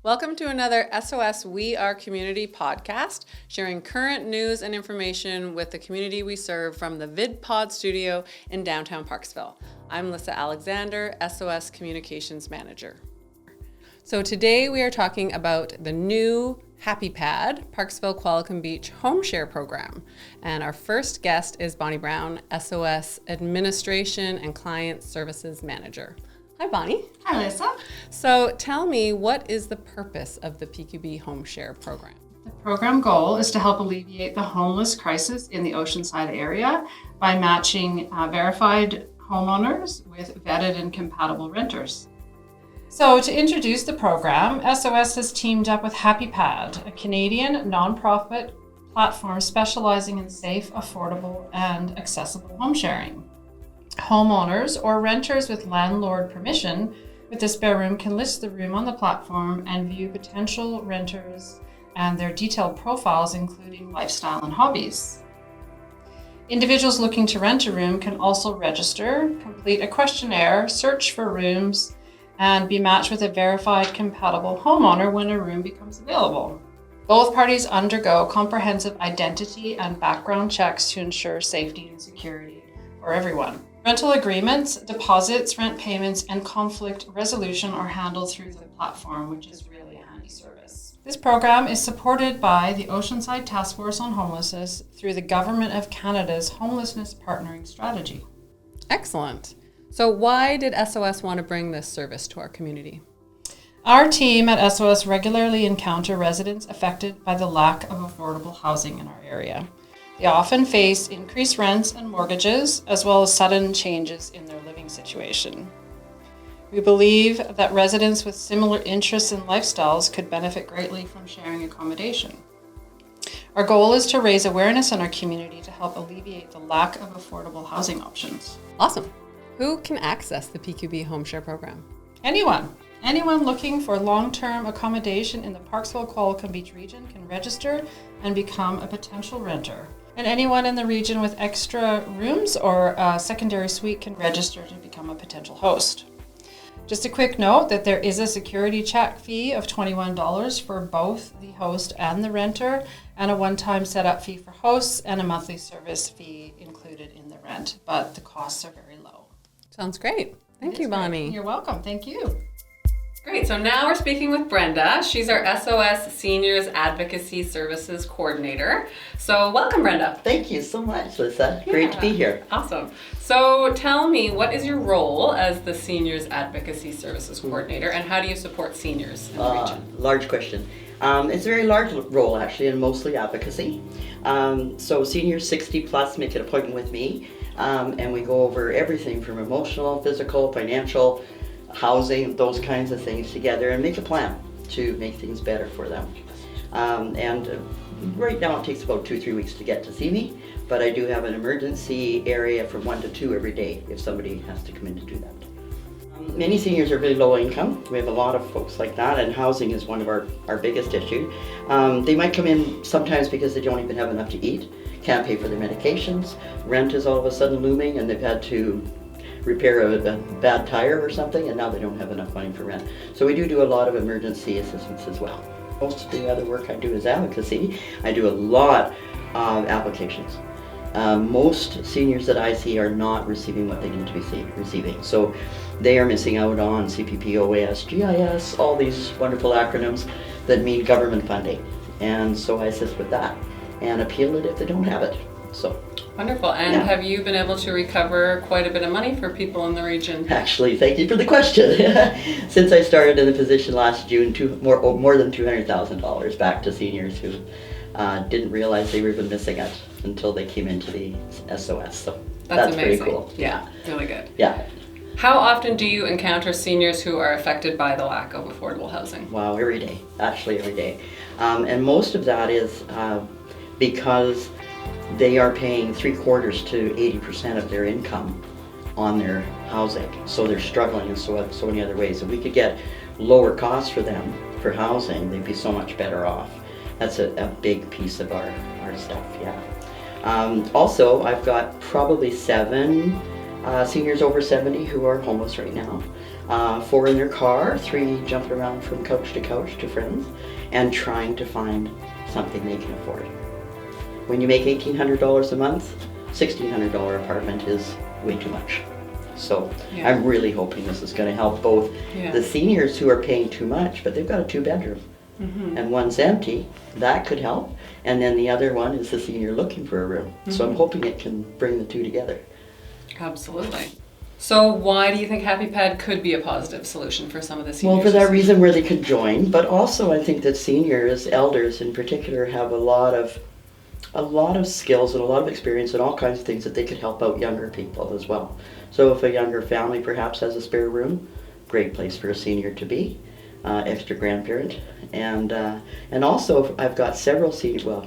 Welcome to another SOS We Are Community podcast, sharing current news and information with the community we serve from the VidPod studio in downtown Parksville. I'm Lissa Alexander, SOS Communications Manager. So today we are talking about the new Happipad, Parksville-Qualicum Beach home share program. And our first guest is Bonnie Brown, SOS Administration and Client Services Manager. Hi, Bonnie. Hi, Lisa. So tell me, what is the purpose of the PQB Home Share program? The program goal is to help alleviate the homeless crisis in the Oceanside area by matching verified homeowners with vetted and compatible renters. So to introduce the program, SOS has teamed up with Happipad, a Canadian nonprofit platform specializing in safe, affordable, and accessible home sharing. Homeowners or renters with landlord permission with a spare room can list the room on the platform and view potential renters and their detailed profiles, including lifestyle and hobbies. Individuals looking to rent a room can also register, complete a questionnaire, search for rooms, and be matched with a verified compatible homeowner when a room becomes available. Both parties undergo comprehensive identity and background checks to ensure safety and security for everyone. Rental agreements, deposits, rent payments, and conflict resolution are handled through the platform, which is really a handy service. This program is supported by the Oceanside Task Force on Homelessness through the Government of Canada's Homelessness Partnering Strategy. Excellent. So why did SOS want to bring this service to our community? Our team at SOS regularly encounter residents affected by the lack of affordable housing in our area. They often face increased rents and mortgages, as well as sudden changes in their living situation. We believe that residents with similar interests and lifestyles could benefit greatly from sharing accommodation. Our goal is to raise awareness in our community to help alleviate the lack of affordable housing options. Awesome. Who can access the PQB Home Share program? Anyone looking for long-term accommodation in the Parksville-Qualicum Beach region can register and become a potential renter. And anyone in the region with extra rooms or a secondary suite can register to become a potential host. Just a quick note that there is a security check fee of $21 for both the host and the renter, and a one-time setup fee for hosts and a monthly service fee included in the rent, but the costs are very low. Sounds great. Thank you, Bonnie. Great. You're welcome. Thank you. Great. So now we're speaking with Brenda. She's our SOS Seniors Advocacy Services Coordinator. So welcome, Brenda. Thank you so much, Lisa. Great to be here. Awesome. So tell me, what is your role as the Seniors Advocacy Services Coordinator, and how do you support seniors in the region? Large question. It's a very large role, actually, and mostly advocacy. So seniors 60 plus make an appointment with me, and we go over everything from emotional, physical, financial, housing, those kinds of things together, and make a plan to make things better for them. Right now it takes about 2-3 weeks to get to see me, but I do have an emergency area from 1 to 2 every day if somebody has to come in to do that. Many seniors are really low income. We have a lot of folks like that, and housing is one of our biggest issue. They might come in sometimes because they don't even have enough to eat, can't pay for their medications, rent is all of a sudden looming, and they've had to repair a bad tire or something, and now they don't have enough money for rent. So we do a lot of emergency assistance as well. Most of the other work I do is advocacy. I do a lot of applications. Most seniors that I see are not receiving what they need to be receiving. So they are missing out on CPP, OAS, GIS, all these wonderful acronyms that mean government funding. And so I assist with that and appeal it if they don't have it. So. Wonderful. And have you been able to recover quite a bit of money for people in the region? Actually, thank you for the question. Since I started in the position last June, more than $200,000 back to seniors who didn't realize they were even missing it until they came into the SOS. So that's amazing. Pretty cool. Yeah, really good. Yeah. How often do you encounter seniors who are affected by the lack of affordable housing? Wow, every day. Actually, every day. And most of that is because they are paying 3/4 to 80% of their income on their housing. So they're struggling in so many other ways. If we could get lower costs for them for housing, they'd be so much better off. That's a big piece of our stuff, yeah. Also, I've got probably 7 seniors over 70 who are homeless right now. 4 in their car, 3 jumping around from couch to friends, and trying to find something they can afford. When you make $1,800 a month, $1,600 apartment is way too much. So Yeah. I'm really hoping this is going to help both the seniors who are paying too much, but they've got a 2-bedroom. And one's empty, that could help. And then the other one is the senior looking for a room. So I'm hoping it can bring the two together. Absolutely. So why do you think Happipad could be a positive solution for some of the seniors? Well, for that reason where they could join, but also I think that seniors, elders in particular, have a lot of skills and a lot of experience and all kinds of things that they could help out younger people as well. So if a younger family perhaps has a spare room, great place for a senior to be, extra grandparent, and also I've got several seniors, well,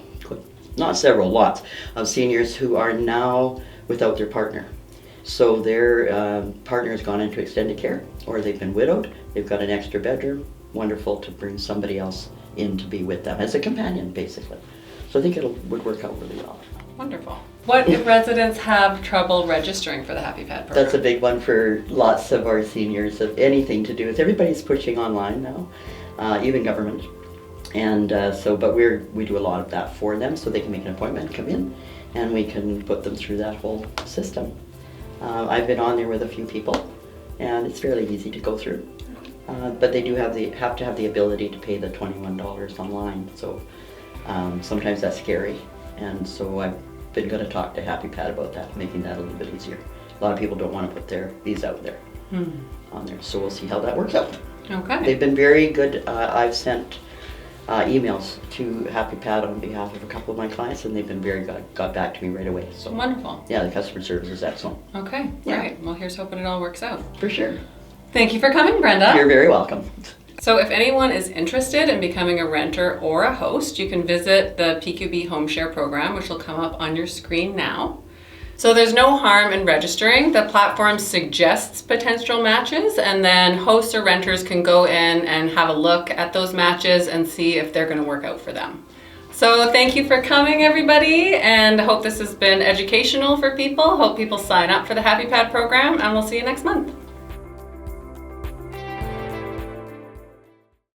not several, lots of seniors who are now without their partner. So their partner has gone into extended care, or they've been widowed, they've got an extra bedroom, wonderful to bring somebody else in to be with them, as a companion basically. So I think would work out really well. Wonderful. What if residents have trouble registering for the Happipad program? That's a big one for lots of our seniors, of anything to do with, everybody's pushing online now, even government. And but we do a lot of that for them, so they can make an appointment, come in, and we can put them through that whole system. I've been on there with a few people, and it's fairly easy to go through. But they do have to have the ability to pay the $21 online, so sometimes that's scary. And so I've been going to talk to Happipad about that, making that a little bit easier. A lot of people don't want to put these out there on there, so we'll see how that works out. Okay. They've been very good. I've sent emails to Happipad on behalf of a couple of my clients, and they've been very good. Got back to me right away. So wonderful. yeah, the customer service is excellent. Okay, great. Well, here's hoping it all works out. For sure. Thank you for coming, Brenda. You're very welcome. So if anyone is interested in becoming a renter or a host, you can visit the PQB Home Share program, which will come up on your screen now. So there's no harm in registering. The platform suggests potential matches, and then hosts or renters can go in and have a look at those matches and see if they're going to work out for them. So thank you for coming, everybody, and I hope this has been educational for people. Hope people sign up for the Happipad program, and we'll see you next month.